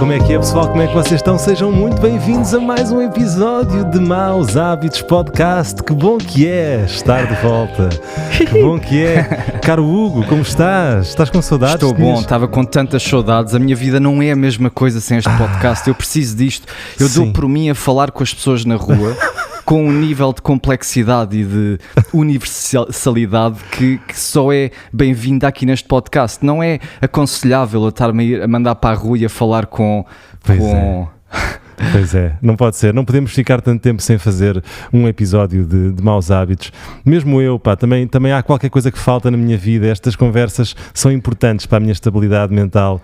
Como é que é, pessoal? Como é que vocês estão? Sejam muito bem-vindos a mais um episódio de Maus Hábitos Podcast. Que bom que é estar de volta. Que bom que é. Caro Hugo, como estás? Estás com saudades? Estou bom, estava com tantas saudades. A minha vida não é a mesma coisa sem este podcast. Eu preciso disto. Eu dou por mim a falar com as pessoas na rua com um nível de complexidade e de universalidade que só é bem-vindo aqui neste podcast. Não é aconselhável eu estar-me a mandar para a rua e a falar com... Pois é, não pode ser. Não podemos ficar tanto tempo sem fazer um episódio de Maus Hábitos. Mesmo eu, também há qualquer coisa que falta na minha vida. Estas conversas são importantes para a minha estabilidade mental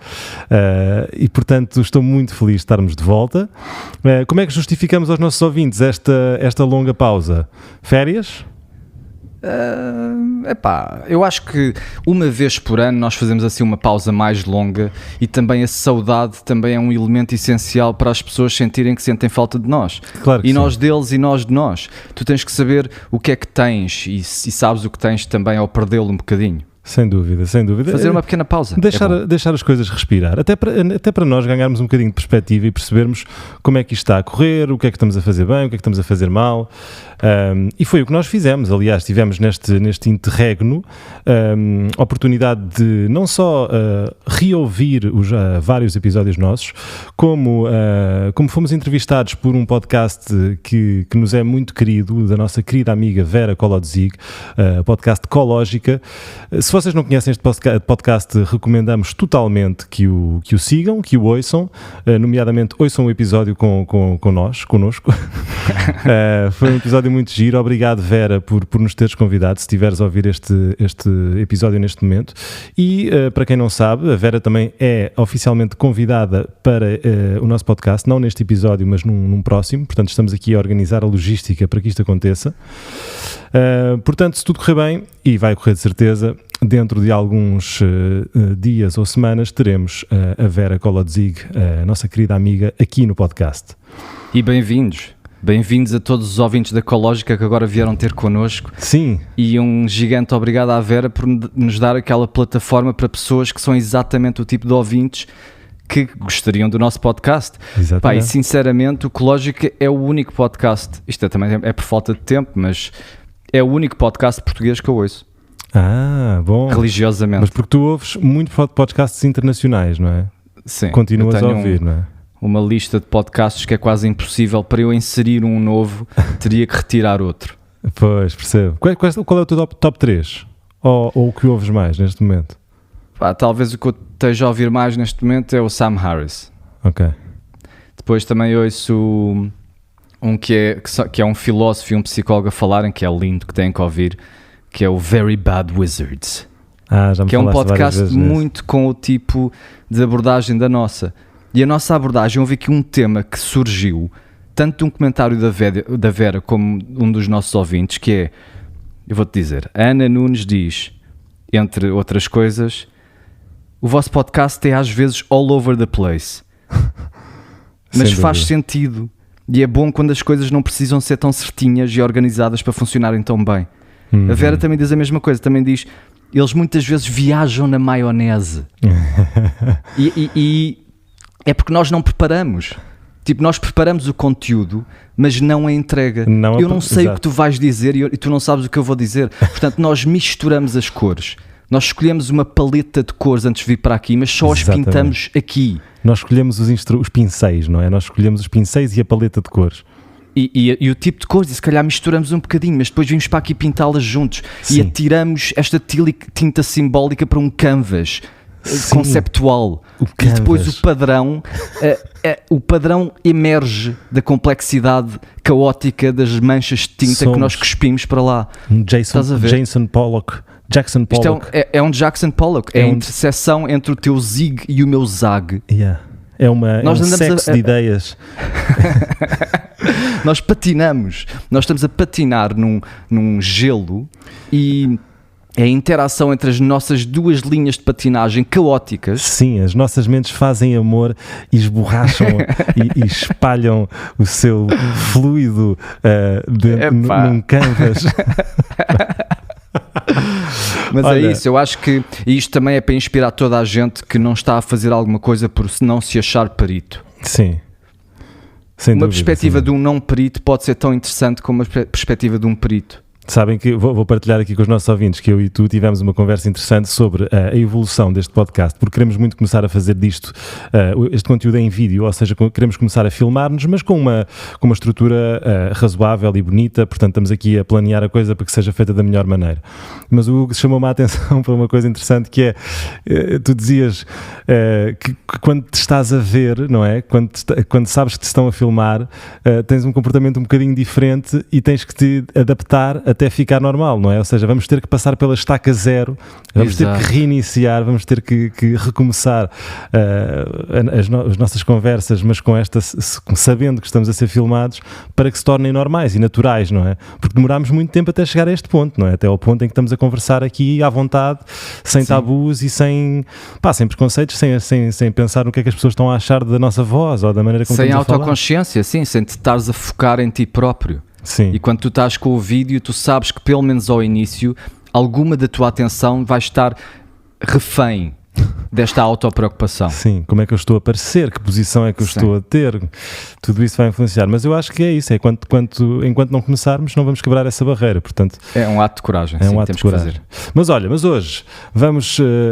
e, portanto, estou muito feliz de estarmos de volta. Como é que justificamos aos nossos ouvintes esta longa pausa? Férias? Eu acho que uma vez por ano nós fazemos assim uma pausa mais longa e também a saudade também é um elemento essencial para as pessoas sentirem que sentem falta de nós. Claro que e sim. Nós deles e nós de nós. Tu tens que saber o que é que tens e sabes o que tens também ao perdê-lo um bocadinho. Sem dúvida, sem dúvida. Fazer uma pequena pausa. Deixar as coisas respirar. Até para nós ganharmos um bocadinho de perspectiva e percebermos como é que isto está a correr, o que é que estamos a fazer bem, o que é que estamos a fazer mal. E foi o que nós fizemos. Aliás, tivemos neste interregno a oportunidade de não só reouvir vários episódios nossos, como fomos entrevistados por um podcast que nos é muito querido, da nossa querida amiga Vera Kolodzig, podcast Cológica. Se vocês não conhecem este podcast, recomendamos totalmente que o sigam, que o ouçam, nomeadamente ouçam o episódio connosco. Foi um episódio muito giro. Obrigado, Vera, por nos teres convidado, se estiveres a ouvir este episódio neste momento. E, para quem não sabe, a Vera também é oficialmente convidada para o nosso podcast, não neste episódio, mas num próximo. Portanto, estamos aqui a organizar a logística para que isto aconteça. Portanto, se tudo correr bem, e vai correr de certeza, dentro de alguns dias ou semanas teremos a Vera Kolodzig, a nossa querida amiga, aqui no podcast. E bem-vindos a todos os ouvintes da Cológica que agora vieram ter connosco. Sim. E um gigante obrigado à Vera por nos dar aquela plataforma para pessoas que são exatamente o tipo de ouvintes que gostariam do nosso podcast. Exatamente. E sinceramente o Cológica é o único podcast, isto também é por falta de tempo, mas é o único podcast português que eu ouço. Bom. Religiosamente. Mas porque tu ouves muito podcasts internacionais, não é? Sim. Continuas a ouvir, não é? Uma lista de podcasts que é quase impossível. Para eu inserir um novo, teria que retirar outro. Pois, percebo. Qual é o teu top 3? Ou o que ouves mais neste momento? Talvez o que eu esteja a ouvir mais neste momento é o Sam Harris. Ok. Depois também ouço um que é um filósofo e um psicólogo a falarem, que é lindo, que têm que ouvir, que é o Very Bad Wizards. Já me que é um podcast muito nisso. com o tipo de abordagem da nossa. E a nossa abordagem, houve aqui um tema que surgiu, tanto de um comentário da Vera como um dos nossos ouvintes, que é, eu vou-te dizer, a Ana Nunes diz, entre outras coisas, o vosso podcast é às vezes all over the place. Mas faz sentido. E é bom quando as coisas não precisam ser tão certinhas e organizadas para funcionarem tão bem. A Vera também diz a mesma coisa, também diz, eles muitas vezes viajam na maionese. e é porque nós não preparamos. Tipo, nós preparamos o conteúdo, mas não a entrega. Eu não sei o que tu vais dizer e tu não sabes o que eu vou dizer. Portanto, nós misturamos as cores. Nós escolhemos uma paleta de cores antes de vir para aqui, mas só as pintamos aqui. Nós escolhemos os pincéis, não é? Nós escolhemos os pincéis e a paleta de cores. E o tipo de cores, e se calhar misturamos um bocadinho, mas depois vimos para aqui pintá-las juntos. Sim. E atiramos esta tinta simbólica para um canvas. Sim, conceptual. E depois o padrão emerge da complexidade caótica das manchas de tinta que nós cuspimos para lá. Jackson Pollock. Isto é um Jackson Pollock. É a interseção entre o teu zig e o meu zag. É um sexo de ideias. Nós patinamos. Nós estamos a patinar num gelo e é a interação entre as nossas duas linhas de patinagem caóticas. Sim, as nossas mentes fazem amor e esborracham e espalham o seu fluido num canvas. Mas Olha, é isso, eu acho que isto também é para inspirar toda a gente que não está a fazer alguma coisa por não se achar perito. Sim. Sem Uma dúvida, perspectiva sim. de um não perito pode ser tão interessante como a perspectiva de um perito. Sabem que vou partilhar aqui com os nossos ouvintes que eu e tu tivemos uma conversa interessante sobre a evolução deste podcast, porque queremos muito começar a fazer disto, este conteúdo em vídeo, ou seja, queremos começar a filmar-nos, mas com uma estrutura razoável e bonita, portanto estamos aqui a planear a coisa para que seja feita da melhor maneira. Mas o Hugo chamou-me a atenção para uma coisa interessante que é, tu dizias que quando te estás a ver, não é? Quando sabes que te estão a filmar, tens um comportamento um bocadinho diferente e tens que te adaptar até ficar normal, não é? Ou seja, vamos ter que passar pela estaca zero, vamos ter que reiniciar, vamos ter que recomeçar as nossas conversas, mas sabendo que estamos a ser filmados, para que se tornem normais e naturais, não é? Porque demorámos muito tempo até chegar a este ponto, não é? Até ao ponto em que estamos a conversar aqui à vontade, sem tabus e sem preconceitos, sem pensar no que é que as pessoas estão a achar da nossa voz ou da maneira como estamos a falar. Sem autoconsciência, sim, sem te estares a focar em ti próprio. Sim. E quando tu estás com o vídeo, tu sabes que pelo menos ao início, alguma da tua atenção vai estar refém desta autopreocupação. Sim, como é que eu estou a parecer, que posição é que eu estou a ter, tudo isso vai influenciar. Mas eu acho que é isso, enquanto não começarmos, não vamos quebrar essa barreira, portanto... É um ato de coragem, um ato de coragem. Mas olha, hoje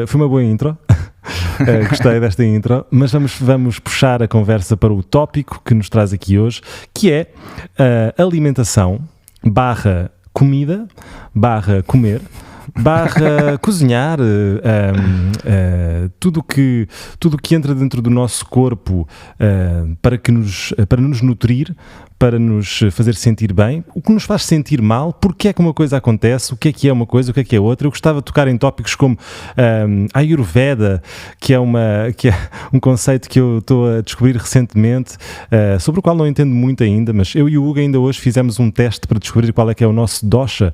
foi uma boa intro, gostei desta intro, mas vamos puxar a conversa para o tópico que nos traz aqui hoje, que é alimentação / comida / comer / cozinhar, tudo que entra dentro do nosso corpo para nos nutrir, para nos fazer sentir bem, o que nos faz sentir mal, porque é que uma coisa acontece, o que é uma coisa, o que é outra. Eu gostava de tocar em tópicos como a Ayurveda, que é um conceito que eu estou a descobrir recentemente, sobre o qual não entendo muito ainda, mas eu e o Hugo ainda hoje fizemos um teste para descobrir qual é que é o nosso dosha,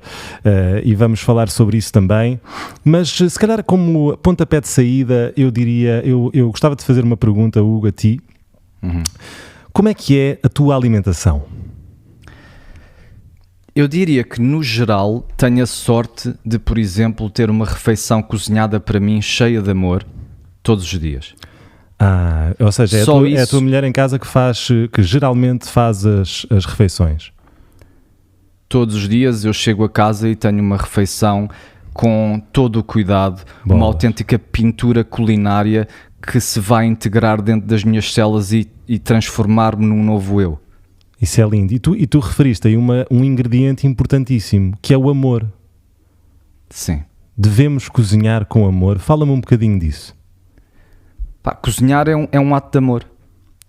e vamos falar sobre isso também. Mas se calhar como pontapé de saída, eu gostava de fazer uma pergunta, Hugo, a ti. Como é que é a tua alimentação? Eu diria que, no geral, tenho a sorte de, por exemplo, ter uma refeição cozinhada para mim cheia de amor todos os dias. Ou seja, é a tua mulher em casa que geralmente faz as refeições? Todos os dias eu chego a casa e tenho uma refeição com todo o cuidado, uma autêntica pintura culinária que se vai integrar dentro das minhas células e transformar-me num novo eu. Isso é lindo. E tu referiste aí um ingrediente importantíssimo, que é o amor. Sim. Devemos cozinhar com amor. Fala-me um bocadinho disso. Cozinhar é um ato de amor.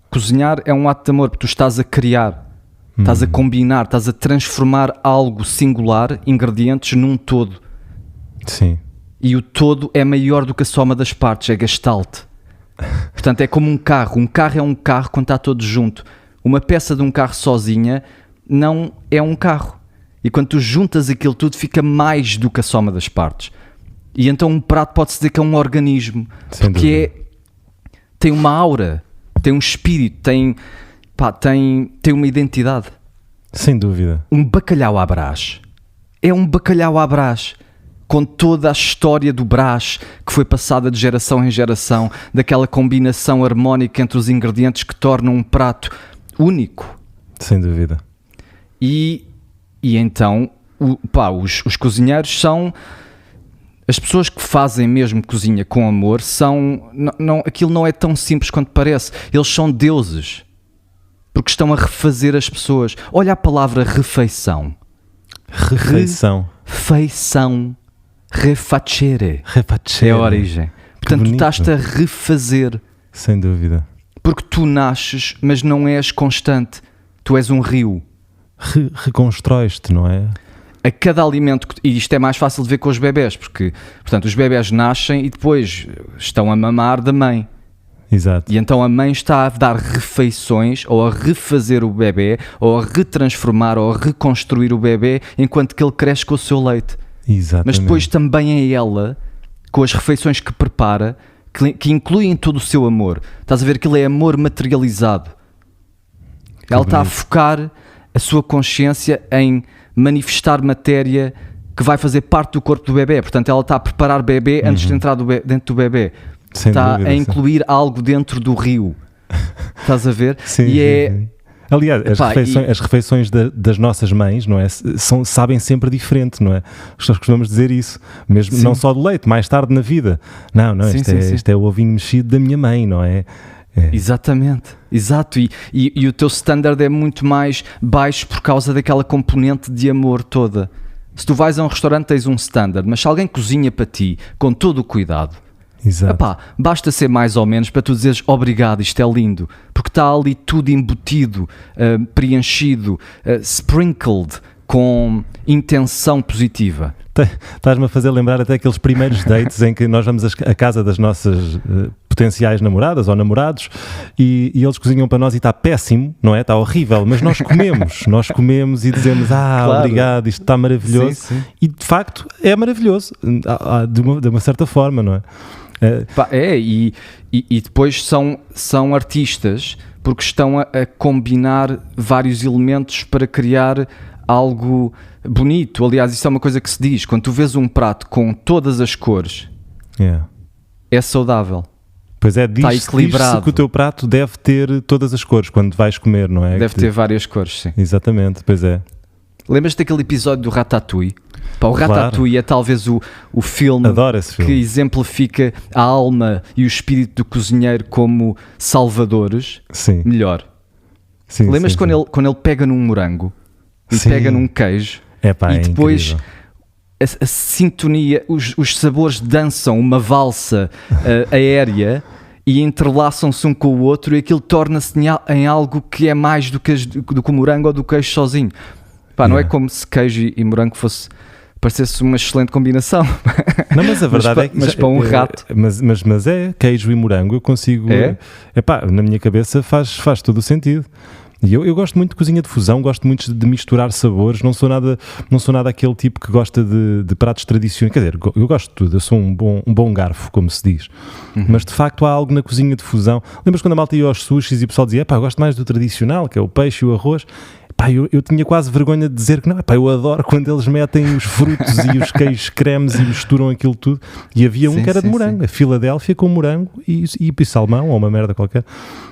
Cozinhar é um ato de amor, porque tu estás a criar, estás a combinar, estás a transformar algo singular, ingredientes, num todo. Sim. E o todo é maior do que a soma das partes, é gestalt. Portanto, é como um carro. Um carro é um carro quando está todo junto. Uma peça de um carro sozinha não é um carro. E quando tu juntas aquilo tudo, fica mais do que a soma das partes. E então um prato pode-se dizer que é um organismo. Sem porque tem uma aura, tem um espírito, tem uma identidade. Sem dúvida. Um bacalhau à Brás é um bacalhau à Brás, com toda a história do Brás que foi passada de geração em geração, daquela combinação harmónica entre os ingredientes que tornam um prato único. Sem dúvida. E então os cozinheiros são as pessoas que fazem mesmo cozinha com amor. Aquilo não é tão simples quanto parece. Eles são deuses, porque estão a refazer as pessoas. Olha a palavra refeição. Refeição. Refacere é a origem. Portanto, tu estás-te a refazer. Sem dúvida. Porque tu nasces, mas não és constante. Tu és um rio. Reconstróis-te, não é? A cada alimento, e isto é mais fácil de ver com os bebés, porque, portanto, os bebés nascem e depois estão a mamar da mãe. Exato. E então a mãe está a dar refeições, ou a refazer o bebê, ou a retransformar, ou a reconstruir o bebê, enquanto que ele cresce com o seu leite. Exatamente. Mas depois também é ela, com as refeições que prepara, que incluem todo o seu amor. Estás a ver que ele é amor materializado. Ela está a focar a sua consciência em manifestar matéria que vai fazer parte do corpo do bebê. Portanto, ela está a preparar o bebê antes de entrar dentro do bebê. Sem Está dúvida, a sim. incluir algo dentro do rio. Estás a ver? Sim, E sim, é... sim. Aliás, Epá, as refeições das nossas mães, não é? Sabem sempre diferente, não é? Nós costumamos dizer isso, mesmo Sim. não só do leite, mais tarde na vida. Não, Sim, isto, sim, é, sim. isto é o ovinho mexido da minha mãe, não é? Exatamente, exato, e o teu standard é muito mais baixo por causa daquela componente de amor toda. Se tu vais a um restaurante tens um standard, mas se alguém cozinha para ti com todo o cuidado, Exato. epá, basta ser mais ou menos para tu dizeres obrigado, isto é lindo, porque está ali tudo embutido, preenchido, sprinkled com intenção positiva. Estás-me a fazer lembrar até aqueles primeiros dates em que nós vamos à casa das nossas potenciais namoradas ou namorados e eles cozinham para nós e está péssimo, não é? Está horrível, mas nós comemos e dizemos Claro. obrigado, isto está maravilhoso. Sim, sim. E de facto é maravilhoso, de uma certa forma, não é? Pá, e depois são artistas porque estão a combinar vários elementos para criar algo bonito. Aliás, isso é uma coisa que se diz, quando tu vês um prato com todas as cores, é saudável. Pois é, diz-se equilibrado. que o teu prato deve ter todas as cores quando vais comer, não é? Deve ter várias cores, sim. Exatamente, pois é. Lembras-te daquele episódio do Ratatouille? Pá, o Claro. Ratatouille é talvez o filme Adoro esse filme. que exemplifica a alma e o espírito do cozinheiro como salvadores. Sim. Melhor. Sim, Lembras-te sim, quando sim. ele pega num morango e Sim. pega num queijo Epá, e é depois incrível. a sintonia, os sabores dançam uma valsa aérea e entrelaçam-se um com o outro e aquilo torna-se em algo que é mais do que o morango ou do queijo sozinho. Pá, não é como se queijo e morango parecesse uma excelente combinação. Não, mas a verdade é que... Mas para um rato... Mas é queijo e morango, eu consigo... Epá, na minha cabeça faz todo o sentido. E eu gosto muito de cozinha de fusão, gosto muito de misturar sabores, não sou nada aquele tipo que gosta de pratos tradicionais, quer dizer, eu gosto de tudo, eu sou um bom garfo, como se diz, mas de facto há algo na cozinha de fusão. Lembras quando a malta ia aos sushis e o pessoal dizia, eu gosto mais do tradicional, que é o peixe e o arroz? Pá, eu tinha quase vergonha de dizer que não, eu adoro quando eles metem os frutos e os queijos cremes e misturam aquilo tudo. E havia um que era de morango, a Filadélfia com morango e salmão ou uma merda qualquer.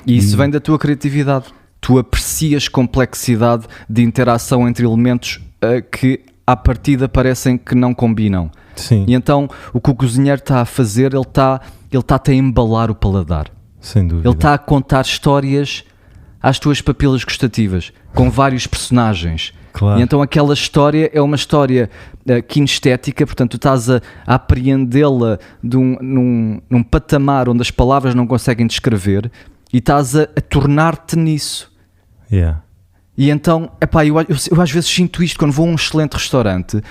E isso vem da tua criatividade. Tu aprecias complexidade de interação entre elementos que à partida parecem que não combinam. Sim. E então o que o cozinheiro está a fazer, ele está a embalar o paladar. Sem dúvida. Ele está a contar histórias às tuas papilas gustativas, com vários personagens. Claro. E então aquela história é uma história kinestética, portanto tu estás a apreendê-la num patamar onde as palavras não conseguem descrever e estás a tornar-te nisso. Yeah. E então, eu às vezes sinto isto quando vou a um excelente restaurante,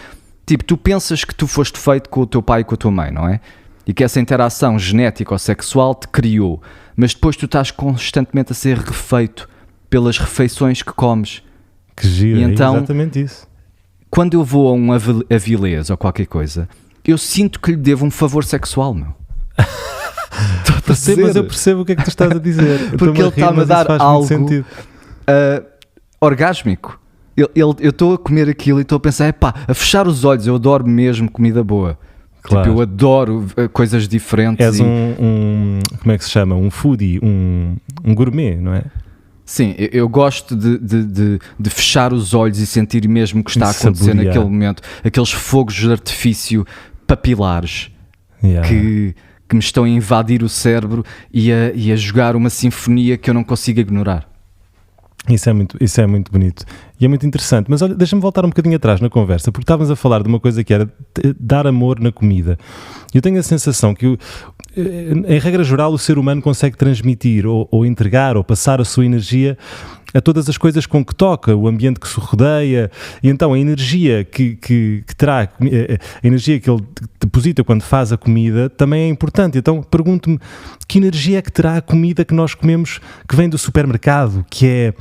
tipo, tu pensas que tu foste feito com o teu pai e com a tua mãe, não é? E que essa interação genética ou sexual te criou, mas depois tu estás constantemente a ser refeito pelas refeições que comes. Que giro, E então, é exatamente isso. Quando eu vou a um Avilés ou qualquer coisa, eu sinto que lhe devo um favor sexual, meu. Mas eu percebo o que é que tu estás a dizer. Porque ele está-me a dar algo orgásmico. Eu estou a comer aquilo e estou a pensar, a fechar os olhos, eu adoro mesmo comida boa. Claro. Tipo, eu adoro coisas diferentes. És como é que se chama? Um foodie, um gourmet, não é? Sim, eu gosto de fechar os olhos e sentir mesmo o que está a acontecer saborear. naquele momento. Aqueles fogos de artifício papilares que me estão a invadir o cérebro e a jogar uma sinfonia que eu não consigo ignorar. Isso é muito bonito e é muito interessante, mas olha, deixa-me voltar um bocadinho atrás na conversa, porque estávamos a falar de uma coisa que era dar amor na comida. Eu tenho a sensação que, em regra geral, o ser humano consegue transmitir ou entregar ou passar a sua energia a todas as coisas com que toca, o ambiente que se rodeia, e então a energia que terá, a energia que ele deposita quando faz a comida também é importante. Então pergunto-me, que energia é que terá a comida que nós comemos, que vem do supermercado, que é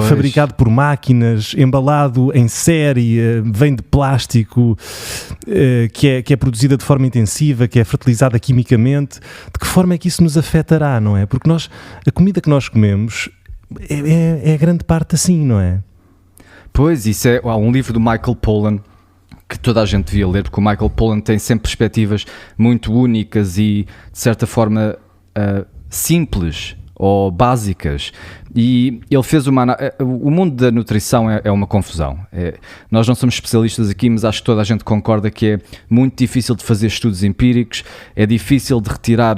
fabricado por máquinas, embalado em série, vem de plástico, que é produzida de forma intensiva, que é fertilizada quimicamente? De que forma é que isso nos afetará, não é? Porque a comida que nós comemos é grande parte assim, não é? Pois, há um livro do Michael Pollan que toda a gente devia ler, porque o Michael Pollan tem sempre perspectivas muito únicas e, de certa forma, simples ou básicas. E ele fez o mundo da nutrição é uma confusão. Nós não somos especialistas aqui, mas acho que toda a gente concorda que é muito difícil de fazer estudos empíricos, é difícil de retirar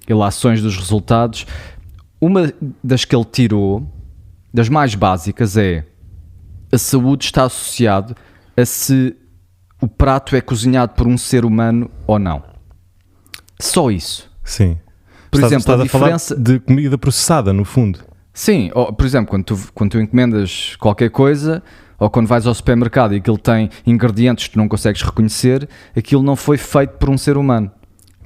ilações dos resultados. Uma das que ele tirou, das mais básicas, é: a saúde está associado a se o prato é cozinhado por um ser humano ou não. Só isso. Sim. Por exemplo, a diferença de comida processada, no fundo. Sim, por exemplo, quando tu encomendas qualquer coisa, ou quando vais ao supermercado e aquilo tem ingredientes que tu não consegues reconhecer, aquilo não foi feito por um ser humano.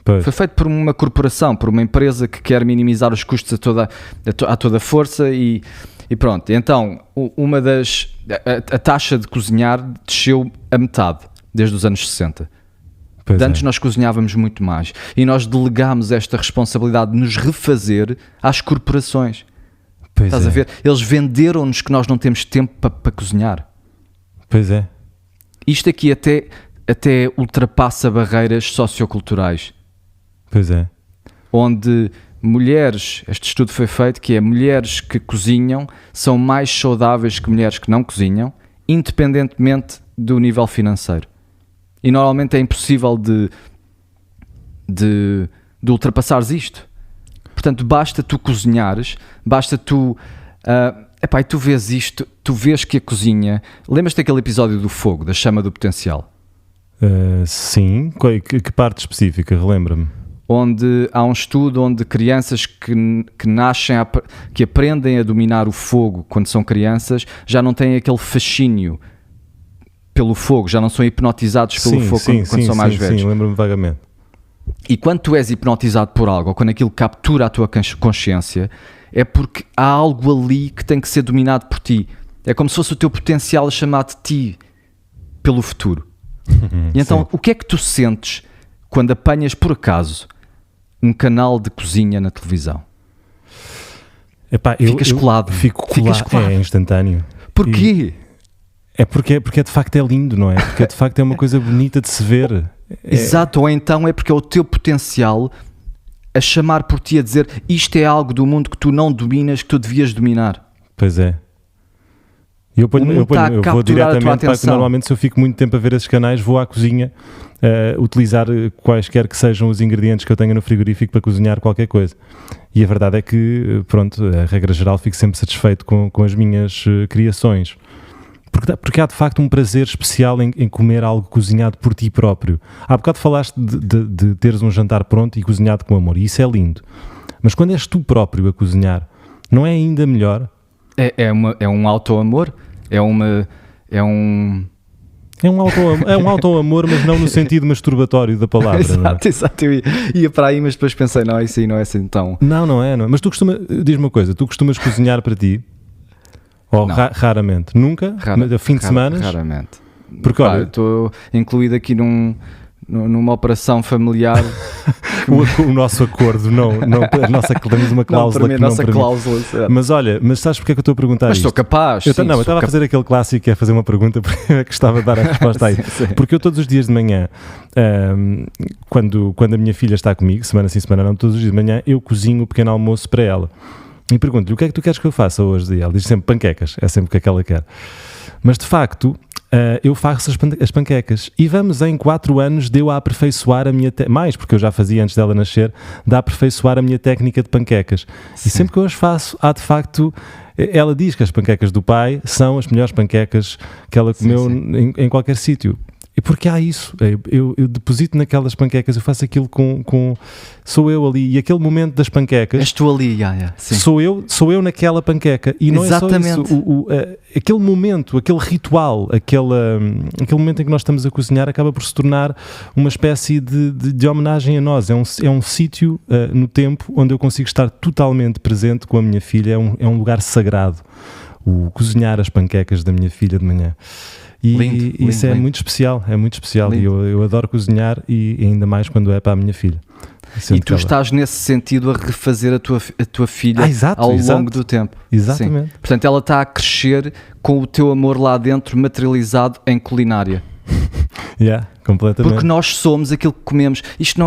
Pois. Foi feito por uma corporação, por uma empresa que quer minimizar os custos a toda força e pronto. Então, a taxa de cozinhar desceu a metade desde os anos 60. Antes nós cozinhávamos muito mais e nós delegámos esta responsabilidade de nos refazer às corporações. Estás a ver? Eles venderam-nos que nós não temos tempo para cozinhar. Pois é. Isto aqui até ultrapassa barreiras socioculturais. Pois é. Onde mulheres, este estudo foi feito, que é mulheres que cozinham são mais saudáveis que mulheres que não cozinham, independentemente do nível financeiro. E normalmente é impossível de ultrapassares isto. Portanto, basta tu cozinhares, basta tu... e tu vês isto, tu vês que a cozinha... Lembras-te daquele episódio do fogo, da chama do potencial? Sim. Que parte específica? Relembra-me. Onde há um estudo onde crianças que nascem, que aprendem a dominar o fogo quando são crianças, já não têm aquele fascínio pelo fogo, já não são hipnotizados pelo fogo quando são mais velhos. Sim, lembro-me vagamente. E quando tu és hipnotizado por algo, ou quando aquilo captura a tua consciência, é porque há algo ali que tem que ser dominado por ti. É como se fosse o teu potencial a chamar-te ti pelo futuro. E então, o que é que tu sentes quando apanhas, por acaso, um canal de cozinha na televisão? Ficas colado. Fico colado. É instantâneo. Porquê? Porque de facto é lindo, não é? Porque de facto é uma coisa bonita de se ver. Exato, ou então é porque é o teu potencial a chamar por ti, a dizer isto é algo do mundo que tu não dominas, que tu devias dominar. Pois é. Eu vou diretamente para que normalmente, se eu fico muito tempo a ver esses canais, vou à cozinha utilizar quaisquer que sejam os ingredientes que eu tenha no frigorífico para cozinhar qualquer coisa. E a verdade é que, pronto, a regra geral, fico sempre satisfeito com as minhas criações. Porque há de facto um prazer especial em comer algo cozinhado por ti próprio. Há bocado falaste de teres um jantar pronto e cozinhado com amor, e isso é lindo. Mas quando és tu próprio a cozinhar, não é ainda melhor? É um auto-amor, é um auto-amor, mas não no sentido masturbatório da palavra. Exato, eu ia para aí, mas depois pensei, não, isso aí não é assim tão... Não é. Mas diz-me uma coisa, tu costumas cozinhar para ti? Ou raramente? Nunca? A fim de semana? Raramente. Porque olha, estou incluído aqui numa operação familiar. O nosso acordo, temos uma cláusula que não permite. Cláusula, mas olha, sabes porque é que eu estou a perguntar isto? Mas sou capaz. Eu estava a fazer aquele clássico que é fazer uma pergunta porque eu gostava de dar a resposta aí. Sim. Porque eu todos os dias de manhã, quando a minha filha está comigo, semana sim, semana não, todos os dias de manhã, eu cozinho o pequeno almoço para ela. E pergunto-lhe, o que é que tu queres que eu faça hoje? E ela diz sempre panquecas, é sempre o que ela quer. Mas de facto, eu faço as panquecas. E vamos em 4 anos de eu a aperfeiçoar a minha... mais, porque eu já fazia antes dela nascer, de aperfeiçoar a minha técnica de panquecas. Sim. E sempre que eu as faço, há de facto... Ela diz que as panquecas do pai são as melhores panquecas que ela comeu em qualquer sítio. E porque há isso, eu deposito naquelas panquecas, eu faço aquilo sou eu ali, e aquele momento das panquecas... És tu ali, sim. Sou eu naquela panqueca, e não Exatamente. É só isso, aquele momento, aquele ritual, aquele momento em que nós estamos a cozinhar acaba por se tornar uma espécie de homenagem a nós, é um sítio no tempo onde eu consigo estar totalmente presente com a minha filha, é um lugar sagrado, o cozinhar as panquecas da minha filha de manhã. E lindo, isso é muito especial, e eu adoro cozinhar, e ainda mais quando é para a minha filha. E tu estás nesse sentido a refazer a tua filha ao longo do tempo. Exatamente. Sim. Portanto, ela está a crescer com o teu amor lá dentro materializado em culinária. Completamente. Porque nós somos aquilo que comemos. Isto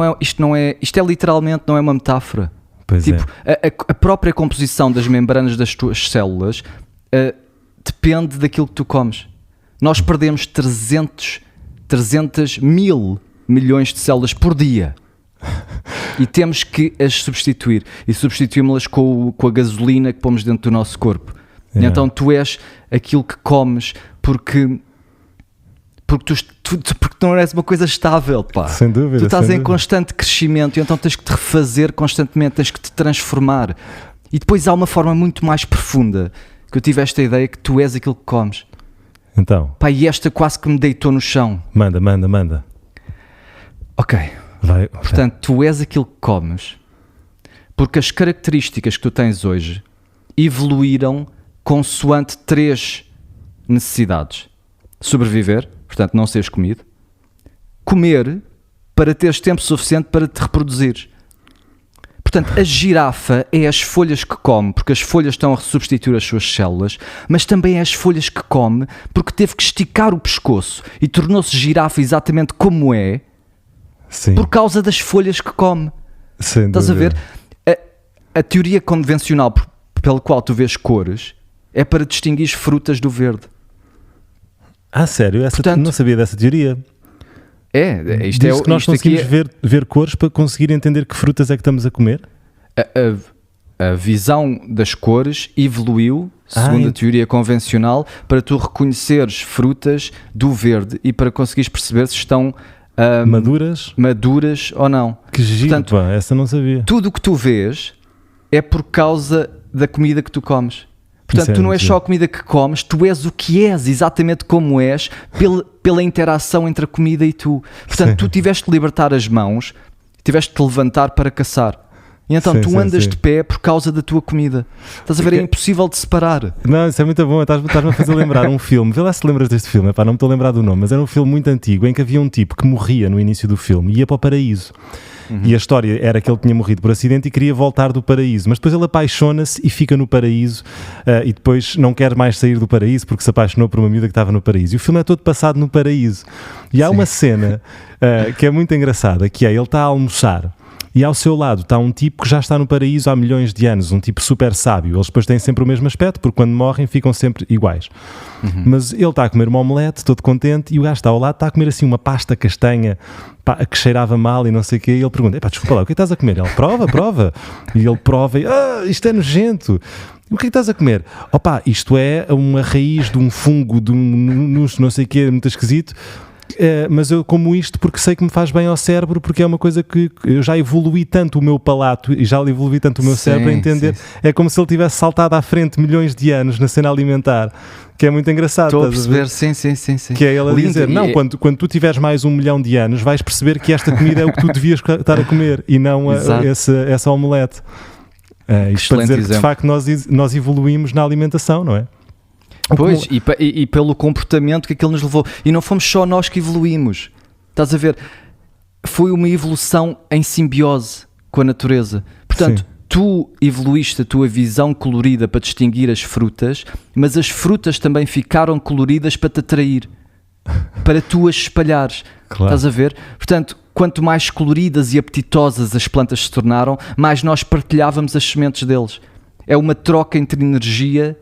é literalmente, não é uma metáfora. Pois tipo, a própria composição das membranas das tuas células depende daquilo que tu comes. Nós perdemos 300 mil milhões de células por dia e temos que as substituir e substituímos-las com a gasolina que pomos dentro do nosso corpo. E então tu és aquilo que comes porque tu não és uma coisa estável, pá. Sem dúvida. Tu estás em constante crescimento e então tens que te refazer constantemente, tens que te transformar. E depois há uma forma muito mais profunda que eu tive esta ideia que tu és aquilo que comes. Então. Pá, e esta quase que me deitou no chão. Manda. Ok. Vai. Portanto, tu és aquilo que comes porque as características que tu tens hoje evoluíram consoante 3 necessidades. Sobreviver, portanto não seres comido. Comer, para teres tempo suficiente para te reproduzir. Portanto, a girafa é as folhas que come, porque as folhas estão a substituir as suas células, mas também é as folhas que come, porque teve que esticar o pescoço e tornou-se girafa exatamente como é, Sim. por causa das folhas que come. Sem Estás dúvida. a ver? A teoria convencional pela qual tu vês cores é para distinguir frutas do verde. Sério? Portanto, não sabia dessa teoria. Isto Diz que nós conseguimos ver cores para conseguir entender que frutas é que estamos a comer? A visão das cores evoluiu, segundo a teoria convencional, para tu reconheceres frutas do verde e para conseguires perceber se estão maduras ou não. Que giro, portanto, pá, essa não sabia. Tudo o que tu vês é por causa da comida que tu comes. Portanto, tu não és só a comida que comes, tu és o que és, exatamente como és, pela interação entre a comida e tu. Portanto, tu tiveste de libertar as mãos, tiveste de levantar para caçar. E então tu andas de pé por causa da tua comida. Estás a ver? É impossível de separar. Não, isso é muito bom. Estás-me a fazer lembrar um filme. Vê lá se lembras deste filme. Epá, não me estou a lembrar do nome, mas era um filme muito antigo em que havia um tipo que morria no início do filme e ia para o paraíso. E a história era que ele tinha morrido por acidente e queria voltar do paraíso, mas depois ele apaixona-se e fica no paraíso e depois não quer mais sair do paraíso porque se apaixonou por uma miúda que estava no paraíso. E o filme é todo passado no paraíso. E há uma cena que é muito engraçada, que é, ele está a almoçar e ao seu lado está um tipo que já está no paraíso há milhões de anos, um tipo super sábio. Eles depois têm sempre o mesmo aspecto, porque quando morrem ficam sempre iguais. Mas ele está a comer uma omelete, todo contente, e o gajo está ao lado, está a comer assim uma pasta castanha que cheirava mal e não sei o quê, e ele pergunta, desculpa lá, o que é que estás a comer? Ele, prova. E ele prova e, isto é nojento. O que é que estás a comer? Isto é uma raiz de um fungo, de um não sei o quê, muito esquisito. Mas eu como isto porque sei que me faz bem ao cérebro, porque é uma coisa que eu já evoluí tanto o meu palato e já evoluí tanto o meu cérebro a entender. É como se ele tivesse saltado à frente milhões de anos na cena alimentar, que é muito engraçado. Estou a perceber, sim. Que é ele a dizer, quando tu tiveres mais 1 milhão de anos vais perceber que esta comida é o que tu devias estar a comer e não essa omelete. Isto para dizer que de facto nós evoluímos na alimentação, não é? Pois, e pelo comportamento que aquilo nos levou. E não fomos só nós que evoluímos. Estás a ver? Foi uma evolução em simbiose com a natureza. Portanto, tu evoluíste a tua visão colorida para distinguir as frutas, mas as frutas também ficaram coloridas para te atrair, para tu as espalhares. Claro. Estás a ver? Portanto, quanto mais coloridas e apetitosas as plantas se tornaram, mais nós partilhávamos as sementes deles. É uma troca entre energia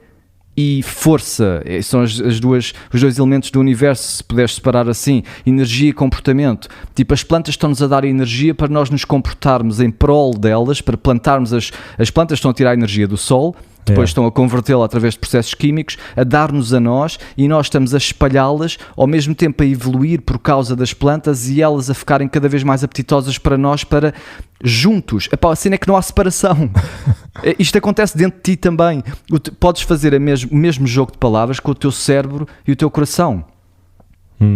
e força, são os dois elementos do universo, se puderes separar assim, energia e comportamento. Tipo, as plantas estão-nos a dar energia para nós nos comportarmos em prol delas, para plantarmos as plantas estão a tirar a energia do sol, depois estão a convertê-la através de processos químicos, a dar-nos a nós, e nós estamos a espalhá-las, ao mesmo tempo a evoluir por causa das plantas e elas a ficarem cada vez mais apetitosas para nós, para juntos. A cena é que não há separação. Isto acontece dentro de ti também. Podes fazer o mesmo jogo de palavras com o teu cérebro e o teu coração.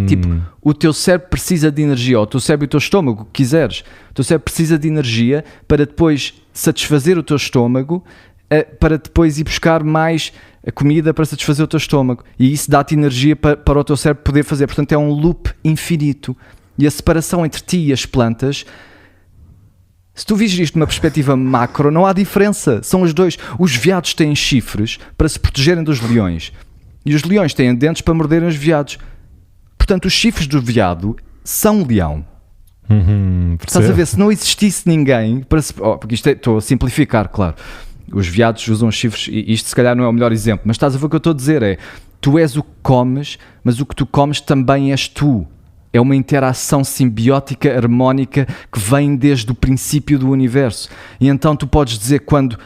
Tipo, o teu cérebro precisa de energia, ou o teu cérebro e o teu estômago, o que quiseres. O teu cérebro precisa de energia para depois satisfazer o teu estômago, para depois ir buscar mais a comida para satisfazer o teu estômago. E isso dá-te energia para o teu cérebro poder fazer. Portanto, é um loop infinito. E a separação entre ti e as plantas, se tu vires isto de uma perspectiva macro, não há diferença. São os dois. Os veados têm chifres para se protegerem dos leões. E os leões têm dentes para morderem os veados. Portanto, portanto os chifres do veado são leão. Estás a Percebo. ver, se não existisse ninguém, porque estou a simplificar, claro, os veados usam chifres e isto se calhar não é o melhor exemplo, mas estás a ver o que eu estou a dizer, é tu és o que comes, mas o que tu comes também és tu. É uma interação simbiótica, harmónica, que vem desde o princípio do universo. E então tu podes dizer, quando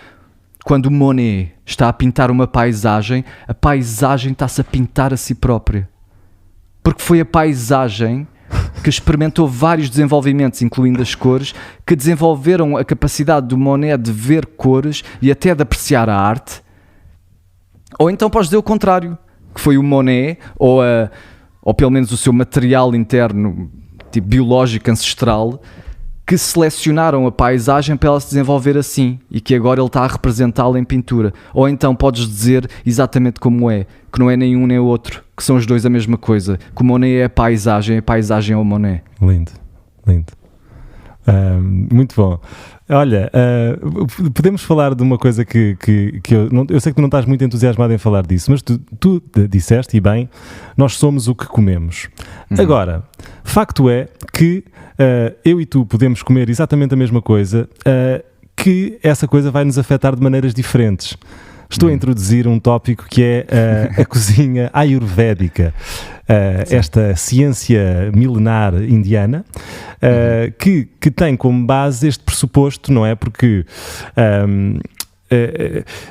o Monet está a pintar uma paisagem, a paisagem está-se a pintar a si própria. Porque foi a paisagem que experimentou vários desenvolvimentos, incluindo as cores, que desenvolveram a capacidade do Monet de ver cores e até de apreciar a arte. Ou então podes dizer o contrário, que foi o Monet, ou pelo menos o seu material interno, tipo biológico, ancestral, que selecionaram a paisagem para ela se desenvolver assim e que agora ele está a representá-la em pintura. Ou então podes dizer exatamente como é, que não é nenhum nem o outro, que são os dois a mesma coisa, que o Monet é a paisagem é o Monet. Lindo, lindo. Muito bom. Olha, podemos falar de uma coisa que eu sei que tu não estás muito entusiasmado em falar disso, mas tu disseste, e bem, nós somos o que comemos. Agora, facto é que eu e tu podemos comer exatamente a mesma coisa, que essa coisa vai nos afetar de maneiras diferentes. Estou a introduzir um tópico que é a cozinha ayurvédica, esta ciência milenar indiana, que tem como base este pressuposto, não é? Porque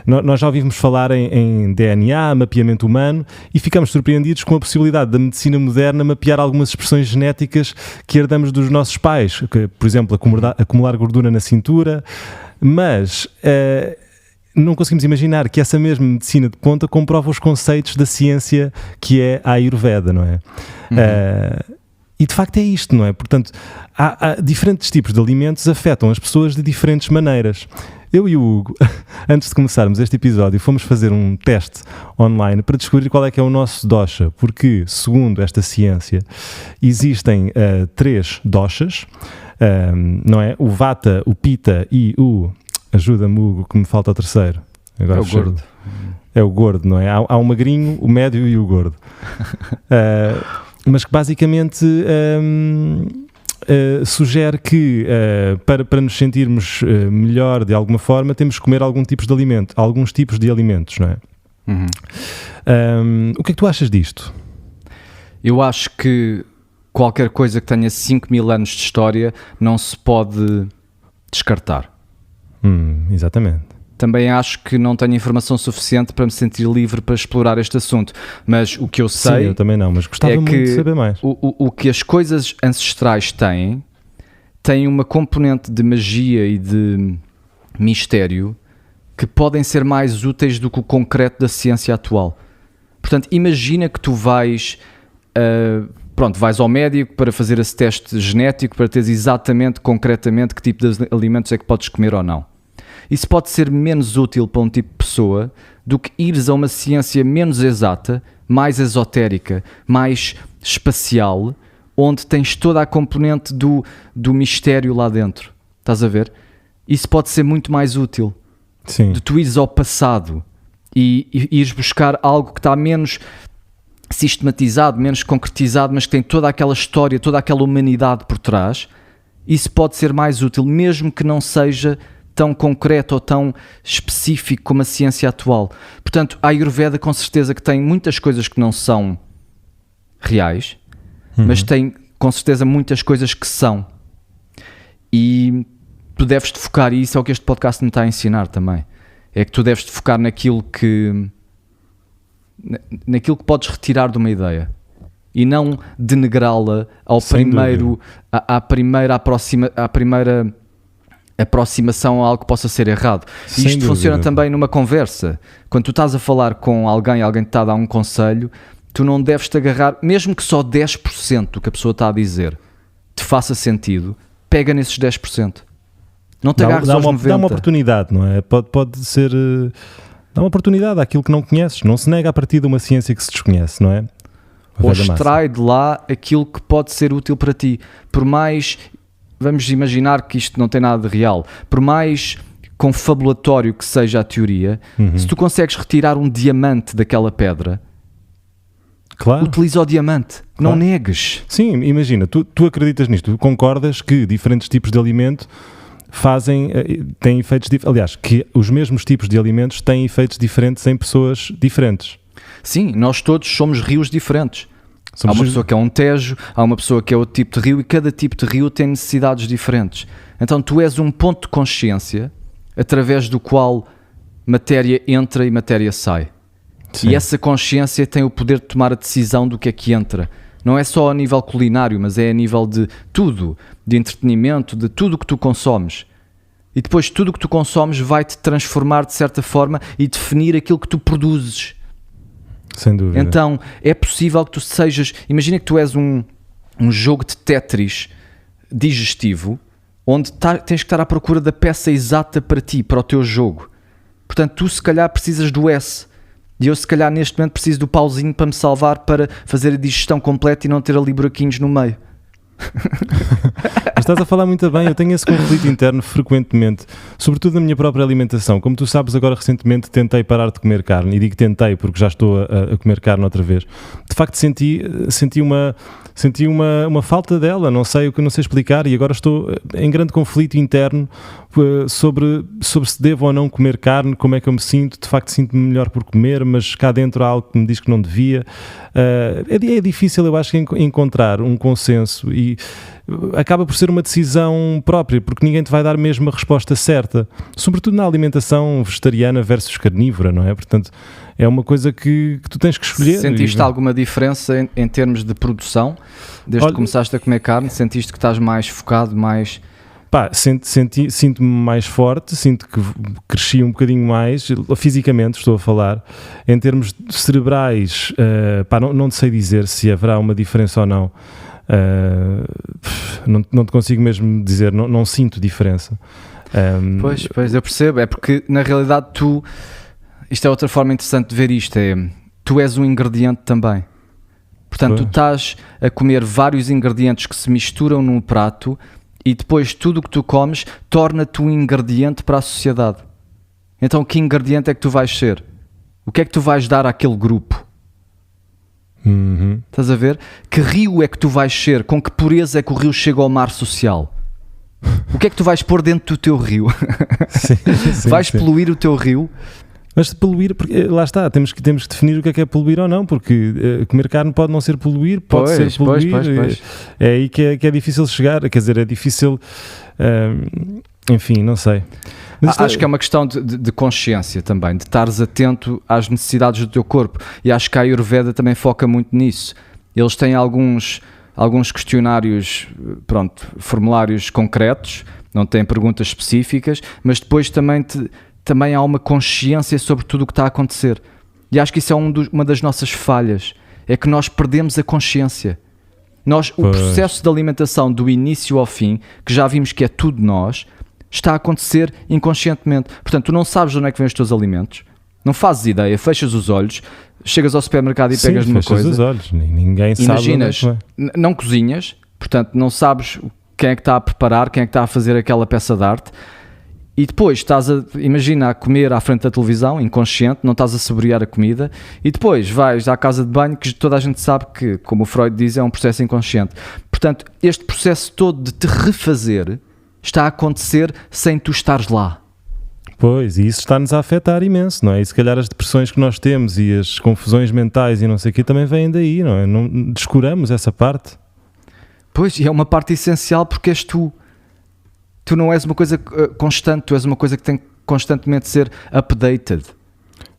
nós já ouvimos falar em DNA, mapeamento humano, e ficamos surpreendidos com a possibilidade da medicina moderna mapear algumas expressões genéticas que herdamos dos nossos pais, por exemplo, acumular gordura na cintura, mas não conseguimos imaginar que essa mesma medicina de ponta comprova os conceitos da ciência que é a Ayurveda, não é? E de facto é isto, não é? Portanto, há diferentes tipos de alimentos afetam as pessoas de diferentes maneiras. Eu e o Hugo, antes de começarmos este episódio, fomos fazer um teste online para descobrir qual é que é o nosso dosha, porque, segundo esta ciência, existem 3 doshas, não é? O Vata, o Pitta e o... Ajuda-me, Hugo, que me falta o terceiro. Agora é o gordo. É o gordo, não é? Há o magrinho, o médio e o gordo. Mas que basicamente sugere que para nos sentirmos melhor de alguma forma temos que comer alguns tipos de alimentos, não é? O que é que tu achas disto? Eu acho que qualquer coisa que tenha 5.000 anos de história não se pode descartar. Exatamente. Também acho que não tenho informação suficiente para me sentir livre para explorar este assunto, mas o que eu sei... Sim, eu também não, mas gostava muito de saber mais. O que as coisas ancestrais têm uma componente de magia e de mistério que podem ser mais úteis do que o concreto da ciência atual. Portanto, imagina que tu vais ao médico para fazer esse teste genético para teres exatamente, concretamente, que tipo de alimentos é que podes comer ou não. Isso pode ser menos útil para um tipo de pessoa do que ires a uma ciência menos exata, mais esotérica, mais espacial, onde tens toda a componente do mistério lá dentro. Estás a ver? Isso pode ser muito mais útil. Sim. De tu ires ao passado e ires buscar algo que está menos sistematizado, menos concretizado, mas que tem toda aquela história, toda aquela humanidade por trás. Isso pode ser mais útil, mesmo que não seja tão concreto ou tão específico como a ciência atual. Portanto, a Ayurveda com certeza que tem muitas coisas que não são reais, mas tem com certeza muitas coisas que são. E tu deves te focar, e isso é o que este podcast me está a ensinar também, é que tu deves te focar naquilo que podes retirar de uma ideia e não denegrá-la à primeira aproximação a algo que possa ser errado. E isto funciona também numa conversa. Quando tu estás a falar com alguém te está a dar um conselho, tu não deves te agarrar, mesmo que só 10% do que a pessoa está a dizer te faça sentido, pega nesses 10%. Não te agarres aos 90%. Dá uma oportunidade, não é? Pode ser... Dá uma oportunidade àquilo que não conheces. Não se nega a partir de uma ciência que se desconhece, não é? Ou extrai de lá aquilo que pode ser útil para ti. Por mais... Vamos imaginar que isto não tem nada de real. Por mais confabulatório que seja a teoria, se tu consegues retirar um diamante daquela pedra, Claro. Utiliza o diamante, não Claro. negues. Sim, imagina, tu acreditas nisto, tu concordas que diferentes tipos de alimento têm efeitos diferentes, aliás, que os mesmos tipos de alimentos têm efeitos diferentes em pessoas diferentes. Sim, nós todos somos rios diferentes. Há Somos- uma pessoa que é um tejo, há uma pessoa que é outro tipo de rio e cada tipo de rio tem necessidades diferentes. Então tu és um ponto de consciência através do qual matéria entra e matéria sai. Sim. E essa consciência tem o poder de tomar a decisão do que é que entra. Não é só a nível culinário, mas é a nível de tudo, de entretenimento, de tudo o que tu consomes. E depois tudo o que tu consomes vai-te transformar de certa forma e definir aquilo que tu produzes. Sem dúvida. Então é possível que tu sejas... Imagina que tu és um jogo de Tetris digestivo, onde tens que estar à procura da peça exata para ti, para o teu jogo. Portanto, tu se calhar precisas do S. E eu se calhar neste momento preciso do pauzinho para me salvar para fazer a digestão completa e não ter ali buraquinhos no meio. Mas estás a falar muito bem, eu tenho esse conflito interno frequentemente, sobretudo na minha própria alimentação. Como tu sabes, agora recentemente tentei parar de comer carne, e digo tentei porque já estou a comer carne outra vez. De facto senti uma falta dela, não sei explicar, e agora estou em grande conflito interno sobre se devo ou não comer carne, como é que eu me sinto. De facto sinto-me melhor por comer, mas cá dentro há algo que me diz que não devia. É difícil, eu acho, encontrar um consenso, e acaba por ser uma decisão própria, porque ninguém te vai dar mesmo a resposta certa, sobretudo na alimentação vegetariana versus carnívora, não é? Portanto, é uma coisa que tu tens que escolher. Sentiste alguma diferença em termos de produção? Desde que começaste a comer carne, sentiste que estás mais focado, mais... Pá, sinto-me mais forte, sinto que cresci um bocadinho mais, fisicamente estou a falar. Em termos cerebrais, não te sei dizer se haverá uma diferença ou não. Não te consigo mesmo dizer, não sinto diferença. Pois, eu percebo. É porque na realidade isto é outra forma interessante de ver isto, tu és um ingrediente também. Portanto, tu estás a comer vários ingredientes que se misturam num prato e depois tudo o que tu comes torna-te um ingrediente para a sociedade. Então que ingrediente é que tu vais ser? O que é que tu vais dar àquele grupo? Uhum. Estás a ver? Que rio é que tu vais ser? Com que pureza é que o rio chega ao mar social? O que é que tu vais pôr dentro do teu rio? Sim, vais sim. poluir o teu rio? Mas poluir, porque lá está, temos que definir o que é poluir ou não, porque comer carne pode não ser poluir, pode ser poluir. Pois. É aí que é difícil chegar, quer dizer, é difícil, enfim, não sei. Mas Acho que é uma questão de consciência também, de estares atento às necessidades do teu corpo, e acho que a Ayurveda também foca muito nisso. Eles têm alguns questionários, formulários concretos, não têm perguntas específicas, mas depois também há uma consciência sobre tudo o que está a acontecer. E acho que isso é uma das nossas falhas, é que nós perdemos a consciência. O processo de alimentação do início ao fim, que já vimos que é tudo nós, está a acontecer inconscientemente. Portanto, tu não sabes de onde é que vêm os teus alimentos, não fazes ideia, fechas os olhos, chegas ao supermercado e pegas numa coisa. Os olhos, ninguém Imaginas, sabe. não cozinhas, portanto não sabes quem é que está a preparar, quem é que está a fazer aquela peça de arte, e depois imagina a comer à frente da televisão, inconsciente, não estás a saborear a comida, e depois vais à casa de banho, que toda a gente sabe que, como o Freud diz, é um processo inconsciente. Portanto, este processo todo de te refazer está a acontecer sem tu estares lá. Pois, e isso está-nos a afetar imenso, não é? E se calhar as depressões que nós temos e as confusões mentais e não sei o quê também vêm daí, não é? Não descuramos essa parte. Pois, e é uma parte essencial porque és tu. Tu não és uma coisa constante, tu és uma coisa que tem que constantemente ser updated.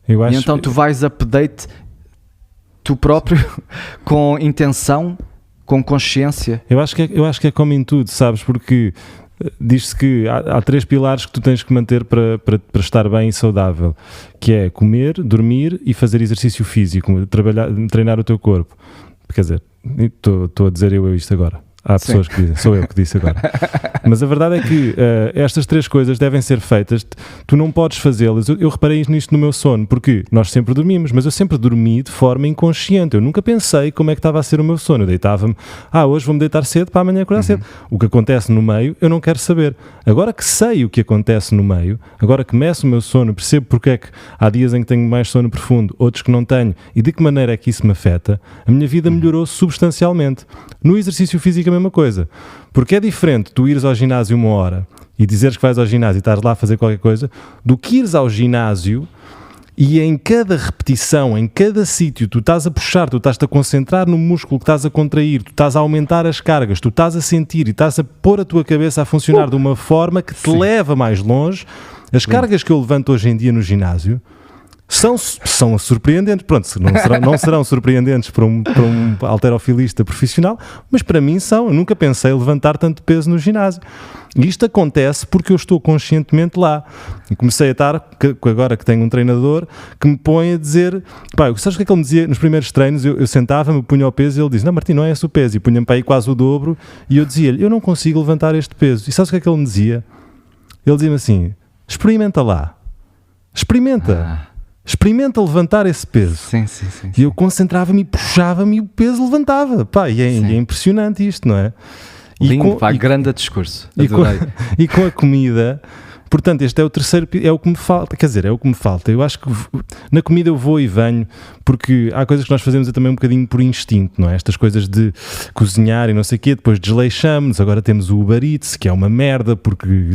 Eu acho... E então tu vais update tu próprio com intenção, com consciência. Eu acho que é como em tudo, sabes? Porque diz-se que há 3 pilares que tu tens que manter para estar bem e saudável, que é comer, dormir e fazer exercício físico, treinar o teu corpo. Quer dizer, estou a dizer eu isto agora. Há pessoas que dizem, sou eu que disse agora. Mas a verdade é que estas 3 coisas devem ser feitas, tu não podes fazê-las. Eu reparei nisto no meu sono, porque nós sempre dormimos, mas eu sempre dormi de forma inconsciente. Eu nunca pensei como é que estava a ser o meu sono. Eu deitava-me, hoje vou-me deitar cedo para amanhã acordar cedo. O que acontece no meio, eu não quero saber. Agora que sei o que acontece no meio, agora que meço o meu sono, percebo porque é que há dias em que tenho mais sono profundo, outros que não tenho, e de que maneira é que isso me afeta, a minha vida melhorou substancialmente. No exercício físico a mesma coisa, porque é diferente tu ires ao ginásio 1 hora e dizeres que vais ao ginásio e estás lá a fazer qualquer coisa, do que ires ao ginásio e em cada repetição, em cada sítio, tu estás a puxar, tu estás a concentrar no músculo que estás a contrair, tu estás a aumentar as cargas, tu estás a sentir e estás a pôr a tua cabeça a funcionar de uma forma que te leva mais longe. As cargas que eu levanto hoje em dia no ginásio são surpreendentes. Pronto, não serão surpreendentes para um halterofilista profissional, mas para mim são. Eu nunca pensei levantar tanto peso no ginásio. E isto acontece porque eu estou conscientemente lá. E comecei a estar, agora que tenho um treinador, que me põe a dizer... sabes o que é que ele me dizia nos primeiros treinos? Eu sentava-me, punha o peso e ele dizia, não, Martim, não é esse o peso. E punha-me para aí quase o dobro. E eu dizia-lhe, eu não consigo levantar este peso. E sabes o que é que ele me dizia? Ele dizia-me assim, experimenta lá. Experimenta levantar esse peso. Sim. E eu concentrava-me e puxava-me e o peso levantava. E é impressionante isto, não é? Lindo, grande discurso. E com a comida, portanto, este é o terceiro, é o que me falta. Quer dizer, é o que me falta. Eu acho que na comida eu vou e venho, porque há coisas que nós fazemos também um bocadinho por instinto, não é? Estas coisas de cozinhar e não sei o quê, depois desleixamos, agora temos o Uber Eats, que é uma merda, porque...